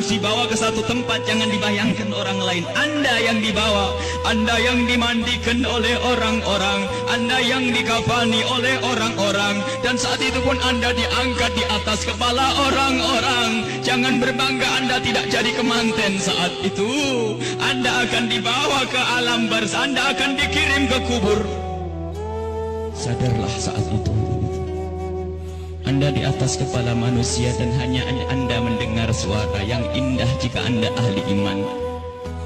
harus dibawa ke satu tempat, jangan dibayangkan orang lain. Anda yang dibawa, Anda yang dimandikan oleh orang-orang, Anda yang dikafani oleh orang-orang, dan saat itu pun Anda diangkat di atas kepala orang-orang. Jangan berbangga Anda tidak jadi kemanten. Saat itu Anda akan dibawa ke alam barzah, Anda akan dikirim ke kubur. Sadarlah saat itu Anda di atas kepala manusia, dan hanya Anda mendengar suara yang indah jika Anda ahli iman.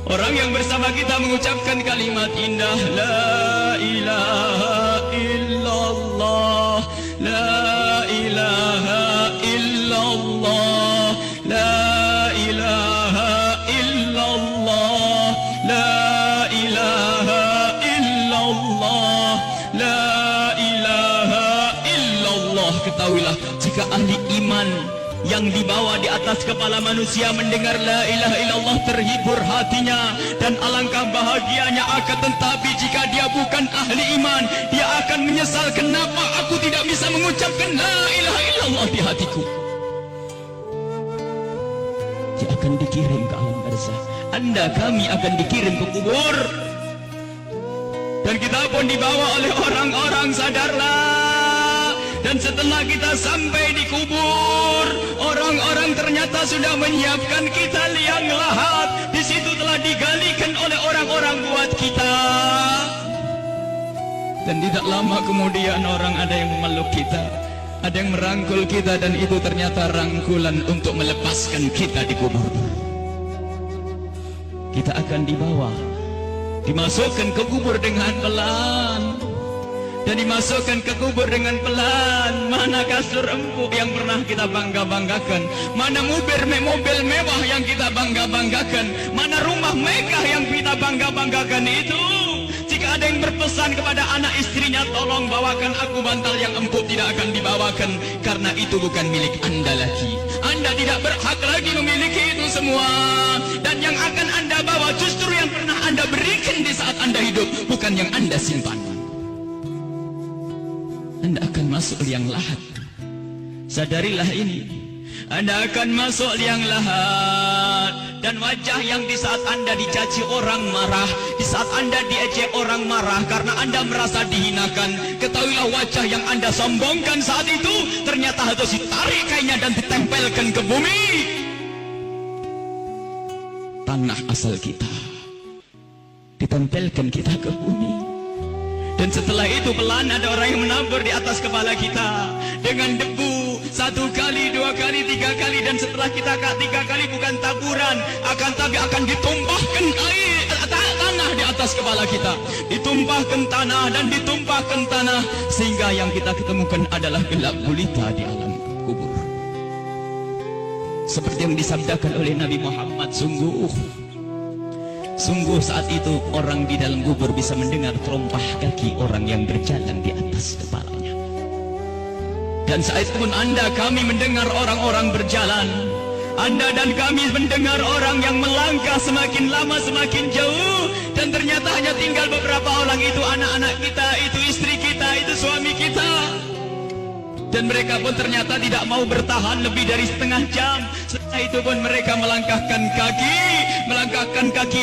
Orang yang bersama kita mengucapkan kalimat indah, La ilaha illallah, La ilaha illallah, La ilaha illallah, La ilaha illallah, La ilaha illallah. Ketahuilah, jika ahli iman yang dibawa di atas kepala manusia mendengar la ilaha illallah, terhibur hatinya dan alangkah bahagianya. Akan tetapi jika dia bukan ahli iman, dia akan menyesal, kenapa aku tidak bisa mengucapkan la ilaha illallah di hatiku. Dia akan dikirim ke alam barzah, Anda kami akan dikirim ke kubur, dan kita pun dibawa oleh orang-orang. Sadarlah. Dan setelah kita sampai di kubur, orang-orang ternyata sudah menyiapkan kita liang lahat. Di situ telah digalikan oleh orang-orang buat kita. Dan tidak lama kemudian orang ada yang memeluk kita, ada yang merangkul kita, dan itu ternyata rangkulan untuk melepaskan kita di kubur. Kita akan dibawa, dimasukkan ke kubur dengan pelan, dan dimasukkan ke kubur dengan pelan. Mana kasur empuk yang pernah kita bangga-banggakan, mana mobil mewah yang kita bangga-banggakan, mana rumah megah yang kita bangga-banggakan itu. Jika ada yang berpesan kepada anak istrinya, tolong bawakan aku bantal yang empuk, tidak akan dibawakan, karena itu bukan milik Anda lagi. Anda tidak berhak lagi memiliki itu semua. Dan yang akan Anda bawa justru yang pernah Anda berikan di saat Anda hidup, bukan yang Anda simpan. Anda akan masuk liang lahat. Sadarilah ini, Anda akan masuk liang lahat. Dan wajah yang di saat Anda dicaci orang marah, di saat Anda diejek orang marah karena Anda merasa dihinakan, ketahuilah wajah yang Anda sombongkan saat itu ternyata harus ditarik kainnya dan ditempelkan ke bumi, tanah asal kita, ditempelkan kita ke bumi. Dan setelah itu pelan ada orang yang menabur di atas kepala kita dengan debu, 1 kali, 2 kali, 3 kali, dan setelah kita 3 kali bukan taburan, tapi akan ditumpahkan air tanah di atas kepala kita, ditumpahkan tanah dan ditumpahkan tanah, sehingga yang kita ketemukan adalah gelap gulita di alam kubur. Seperti yang disabdakan oleh Nabi Muhammad, sungguh saat itu orang di dalam kubur bisa mendengar terompah kaki orang yang berjalan di atas kepalanya. Dan saat itu pun Anda, kami mendengar orang-orang berjalan. Anda dan kami mendengar orang yang melangkah semakin lama semakin jauh. Dan ternyata hanya tinggal beberapa orang, itu anak-anak kita, itu istri kita, itu suami kita. Dan mereka pun ternyata tidak mau bertahan lebih dari setengah jam. Setelah itu pun mereka melangkahkan kaki,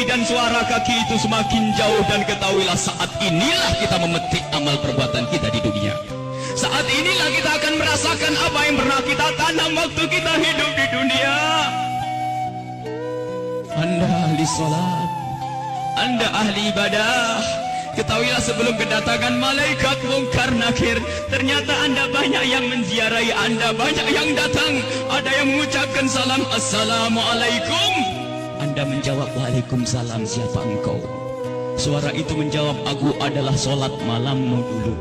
dan suara kaki itu semakin jauh. Dan ketahuilah, saat inilah kita memetik amal perbuatan kita di dunia. Saat inilah kita akan merasakan apa yang pernah kita tanam waktu kita hidup di dunia. Anda ahli salat, Anda ahli ibadah, ketahuilah sebelum kedatangan malaikat mungkar nakir, ternyata Anda banyak yang menziarahi Anda, banyak yang datang. Ada yang mengucapkan salam, Assalamualaikum. Anda menjawab, Waalaikumsalam, siapa engkau? Suara itu menjawab, aku adalah solat malammu dulu.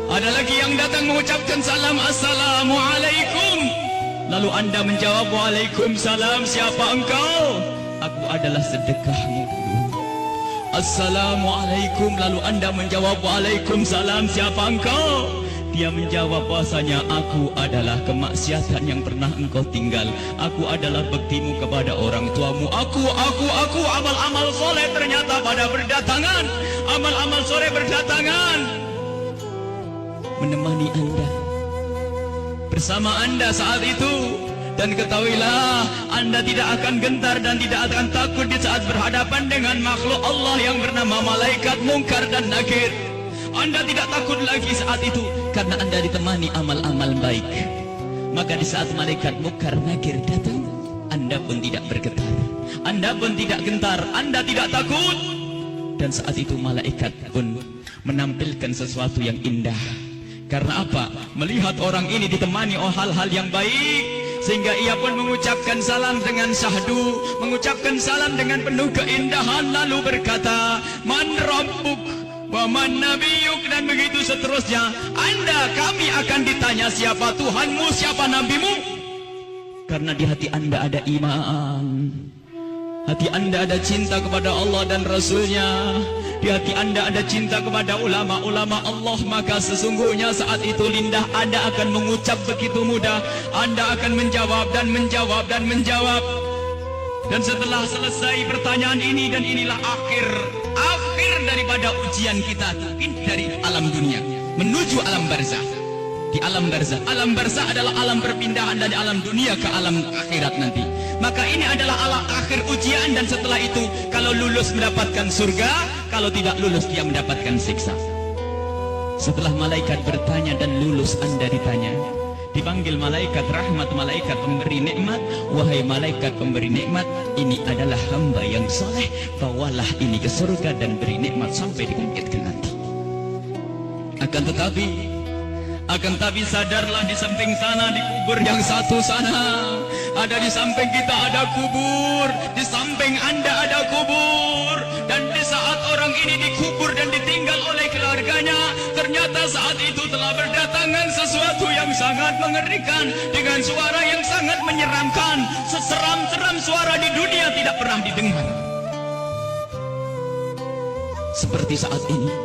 Ada lagi yang datang mengucapkan salam, Assalamualaikum. Lalu Anda menjawab, Waalaikumsalam, siapa engkau? Aku adalah sedekahmu dulu. Assalamualaikum. Lalu Anda menjawab, Waalaikumsalam, siapa engkau? Dia menjawab bahasanya, aku adalah kemaksiatan yang pernah engkau tinggal. Aku adalah baktimu kepada orang tuamu. Aku, amal-amal soleh ternyata pada berdatangan. Amal-amal soleh berdatangan menemani Anda, bersama Anda saat itu. Dan Dan ketahuilah, Anda tidak akan gentar dan tidak akan takut di saat berhadapan dengan makhluk Allah yang bernama malaikat Munkar dan Nakir. Anda tidak takut lagi saat itu karena Anda ditemani amal-amal baik. Maka di saat malaikat Munkar Nakir datang, Anda pun tidak bergetar, Anda pun tidak gentar, Anda tidak takut. Dan saat itu malaikat pun menampilkan sesuatu yang indah. Karena apa? Melihat orang ini ditemani oleh hal-hal yang baik, sehingga ia pun mengucapkan salam dengan syahdu, mengucapkan salam dengan penuh keindahan, lalu berkata, Man Rabbuk wa man nabiyuk, dan begitu seterusnya. Anda, kami akan ditanya siapa Tuhanmu, siapa nabimu. Karena di hati Anda ada iman, hati Anda ada cinta kepada Allah dan Rasulnya, di hati Anda ada cinta kepada ulama-ulama Allah. Maka sesungguhnya saat itu lidah Anda akan mengucap begitu mudah. Anda akan menjawab dan menjawab dan menjawab. Dan setelah selesai pertanyaan ini, dan inilah akhir daripada ujian kita dari alam dunia menuju alam barzah. Di alam barzah adalah alam perpindahan dari alam dunia ke alam akhirat nanti. Maka ini adalah alam akhir ujian, dan setelah itu kalau lulus mendapatkan surga, kalau tidak lulus dia mendapatkan siksa. Setelah malaikat bertanya dan lulus, Anda ditanya, dipanggil malaikat rahmat, malaikat pemberi nikmat. Wahai malaikat pemberi nikmat, ini adalah hamba yang soleh, bawalah ini ke surga dan beri nikmat sampai dibangkitkan nanti. Akan tapi sadarlah, di samping sana, di kubur yang satu sana, ada di samping kita ada kubur, di samping Anda ada kubur. Dan di saat orang ini dikubur dan ditinggal oleh keluarganya, ternyata saat itu telah berdatangan sesuatu yang sangat mengerikan, dengan suara yang sangat menyeramkan. Seseram-seram suara di dunia tidak pernah didengar. Seperti saat ini,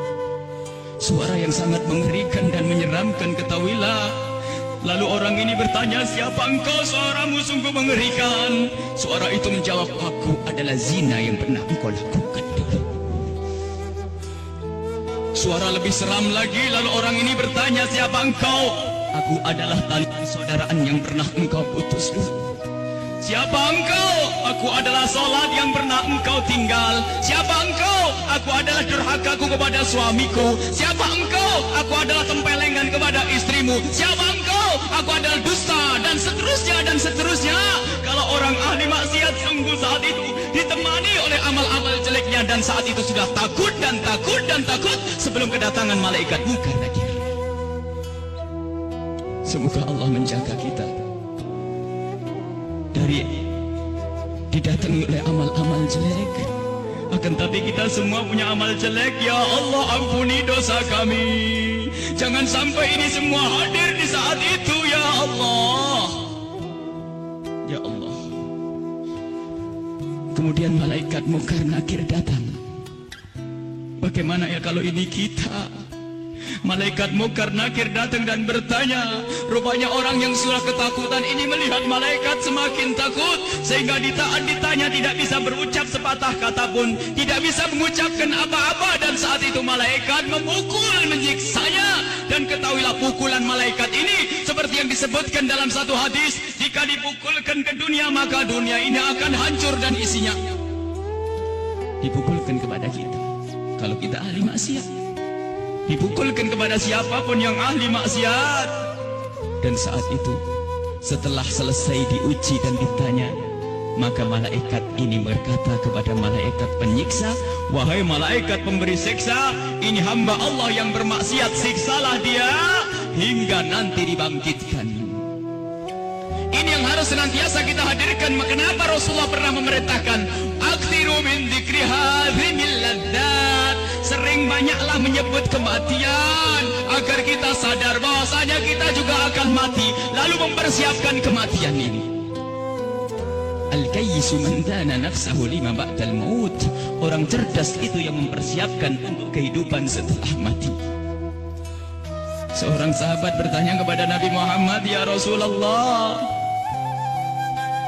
suara yang sangat mengerikan dan menyeramkan, ketahuilah. Lalu orang ini bertanya, siapa engkau? Suaramu sungguh mengerikan. Suara itu menjawab, aku adalah zina yang pernah engkau lakukan dulu. Suara lebih seram lagi, lalu orang ini bertanya, siapa engkau? Aku adalah tali persaudaraan yang pernah engkau putus dulu. Siapa engkau? Aku adalah solat yang pernah engkau tinggal. Siapa engkau? Aku adalah durhakaku kepada suamiku. Siapa engkau? Aku adalah tempelengan kepada istrimu. Siapa engkau? Aku adalah dusta, dan seterusnya dan seterusnya. Kalau orang ahli maksiat sungguh saat itu ditemani oleh amal-amal jeleknya, dan saat itu sudah takut dan takut dan takut sebelum kedatangan malaikat Munkar Nakir. Semoga Allah menjaga kita dari didatangi oleh amal-amal jelek. Akan tapi kita semua punya amal jelek. Ya Allah, ampuni dosa kami. Jangan sampai ini semua hadir di saat itu, ya Allah. Ya Allah. Kemudian malaikat Munkar Nakir datang. Bagaimana ya kalau ini kita? Malaikat Munkar Nakir datang dan bertanya. Rupanya orang yang sudah ketakutan ini melihat malaikat semakin takut, sehingga ditanya tidak bisa berucap sepatah kata pun, tidak bisa mengucapkan apa-apa. Dan saat itu malaikat memukul, menyiksanya. Dan ketahuilah, pukulan malaikat ini seperti yang disebutkan dalam satu hadis, jika dipukulkan ke dunia, maka dunia ini akan hancur dan isinya. Dipukulkan kepada kita kalau kita ahli maksiat, dipukulkan kepada siapapun yang ahli maksiat. Dan saat itu, setelah selesai diuji dan ditanya, maka malaikat ini berkata kepada malaikat penyiksa, wahai malaikat pemberi siksa, ini hamba Allah yang bermaksiat, siksalah dia hingga nanti dibangkitkan. Ini yang harus senantiasa kita hadirkan. Kenapa Rasulullah pernah memerintahkan, aktsiru min dzikri hadhimil ladzat, sering banyaklah menyebut kematian, agar kita sadar bahwasanya kita juga akan mati, lalu mempersiapkan kematian ini. Al-kayyisu man dana nafsahu lima ba'dal maut. Orang cerdas itu yang mempersiapkan untuk kehidupan setelah mati. Seorang sahabat bertanya kepada Nabi Muhammad, ya Rasulullah,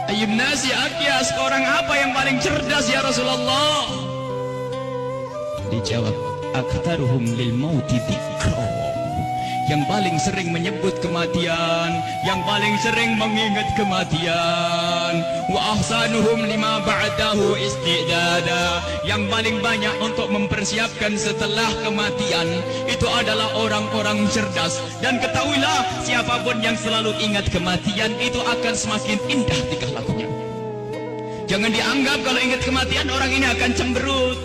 ayyun nasi akyas, orang apa yang paling cerdas ya Rasulullah? Dijawab, aktaruhum lil mauti dzikra, yang paling sering menyebut kematian, yang paling sering mengingat kematian. Wa ahsanuhum lima ba'dahu istidada, yang paling banyak untuk mempersiapkan setelah kematian itu adalah orang-orang cerdas. Dan ketahuilah, siapapun yang selalu ingat kematian itu akan semakin indah tingkah lakunya. Jangan dianggap kalau ingat kematian orang ini akan cemberut.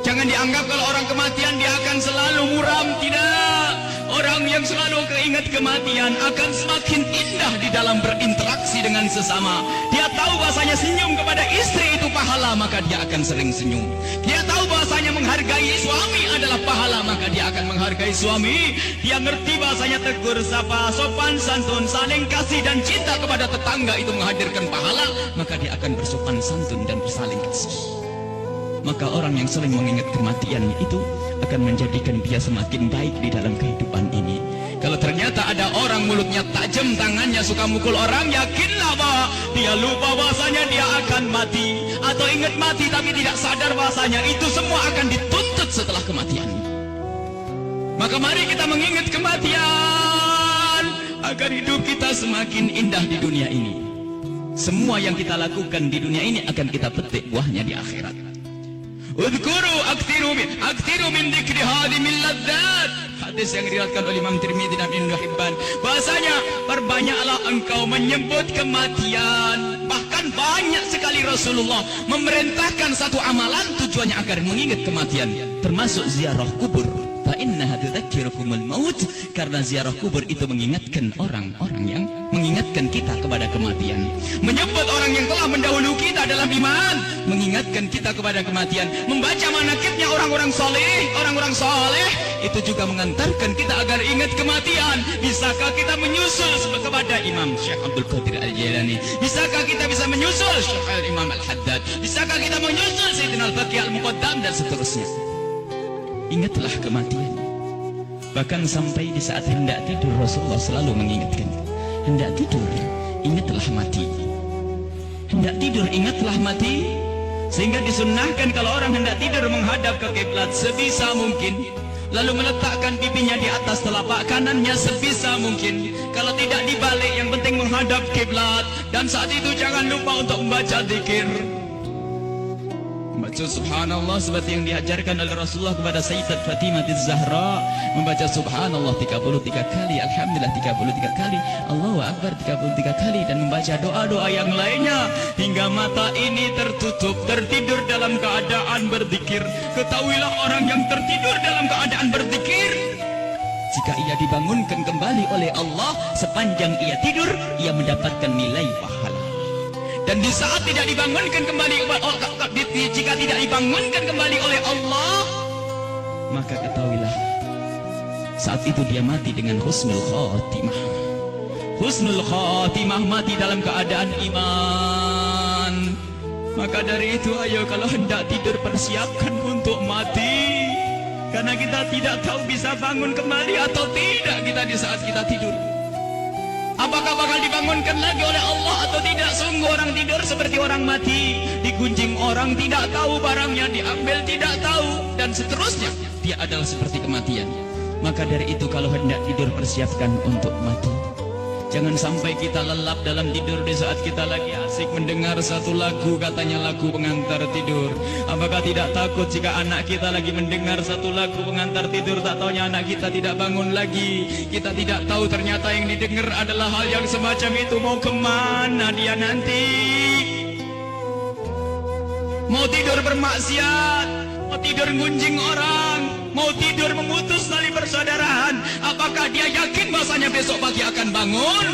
Jangan dianggap kalau orang kematian dia akan selalu muram. Tidak. Orang yang selalu keingat kematian akan semakin indah di dalam berinteraksi dengan sesama. Dia tahu bahasanya senyum kepada istri itu pahala, maka dia akan sering senyum. Dia tahu bahasanya menghargai suami adalah pahala, maka dia akan menghargai suami. Dia ngerti bahasanya tegur sapa, sopan santun, saling kasih dan cinta kepada tetangga itu menghadirkan pahala, maka dia akan bersopan santun dan bersaling kasih. Maka orang yang sering mengingat kematian itu akan menjadikan dia semakin baik di dalam kehidupan ini. Kalau ternyata ada orang mulutnya tajam, tangannya suka mukul orang, yakinlah bahwa dia lupa bahasanya dia akan mati, atau ingat mati tapi tidak sadar bahasanya itu semua akan dituntut setelah kematian. Maka mari kita mengingat kematian agar hidup kita semakin indah di dunia ini. Semua yang kita lakukan di dunia ini akan kita petik buahnya di akhirat. Udhkuru aktiru min dzikri hadimil ladzat. Hadis yang diriwayatkan oleh Imam Tirmidzi dan Ibnu Hibban. Bahasanya, perbanyaklah engkau menyebut kematian. Bahkan banyak sekali Rasulullah memerintahkan satu amalan tujuannya agar mengingat kematian, termasuk ziarah kubur. Fa innaha tudzakirukumul maut, karena ziarah kubur itu mengingatkan orang-orang yang mengingatkan kita kepada kematian. Menyebut orang yang telah mendahului kita dalam iman, mengingatkan kita kepada kematian. Membaca manaqibnya orang-orang saleh itu juga mengantarkan kita agar ingat kematian. Bisakah kita menyusul kepada Imam Syekh Abdul Qadir Al-Jailani? Bisakah kita bisa menyusul Syekh Al-Imam Al-Haddad? Bisakah kita menyusul Sayyidina Al-Baqi Al-Muqaddam dan seterusnya? Ingatlah kematian. Bahkan sampai di saat hendak tidur Rasulullah selalu mengingatkan, hendak tidur ingatlah mati, hendak tidur ingatlah mati. Sehingga disunnahkan kalau orang hendak tidur menghadap ke kiblat sebisa mungkin, lalu meletakkan pipinya di atas telapak kanannya sebisa mungkin. Kalau tidak dibalik, yang penting menghadap kiblat. Dan saat itu jangan lupa untuk membaca zikir, membaca subhanallah seperti yang diajarkan oleh Rasulullah kepada Sayyidat Fatimah Az-Zahra, membaca subhanallah 33 kali, alhamdulillah 33 kali, Allahu Akbar 33 kali, dan membaca doa-doa yang lainnya hingga mata ini tertutup, tertidur dalam keadaan berzikir. Ketahuilah orang yang tertidur dalam keadaan berzikir, jika ia dibangunkan kembali oleh Allah sepanjang ia tidur, ia mendapatkan nilai pahala. Dan di saat tidak dibangunkan kembali, jika tidak dibangunkan kembali oleh Allah, maka ketahuilah saat itu dia mati dengan husnul khatimah. Husnul khatimah, mati dalam keadaan iman. Maka dari itu, ayo kalau hendak tidur persiapkan untuk mati, karena kita tidak tahu bisa bangun kembali atau tidak kita di saat kita tidur. Apakah bakal dibangunkan lagi oleh Allah atau tidak? Sungguh orang tidur seperti orang mati. Digunjing orang, tidak tahu barangnya, diambil tidak tahu, dan seterusnya. Dia adalah seperti kematian. Maka dari itu kalau hendak tidur persiapkan untuk mati. Jangan sampai kita lelap dalam tidur di saat kita lagi asik mendengar satu lagu, katanya lagu pengantar tidur. Apakah tidak takut jika anak kita lagi mendengar satu lagu pengantar tidur, tak taunya anak kita tidak bangun lagi? Kita tidak tahu ternyata yang didengar adalah hal yang semacam itu. Mau kemana dia nanti? Mau tidur bermaksiat, mau tidur ngunjing orang, mau tidur memutus tali persaudaraan. Apakah dia yakin bahasanya besok pagi akan bangun?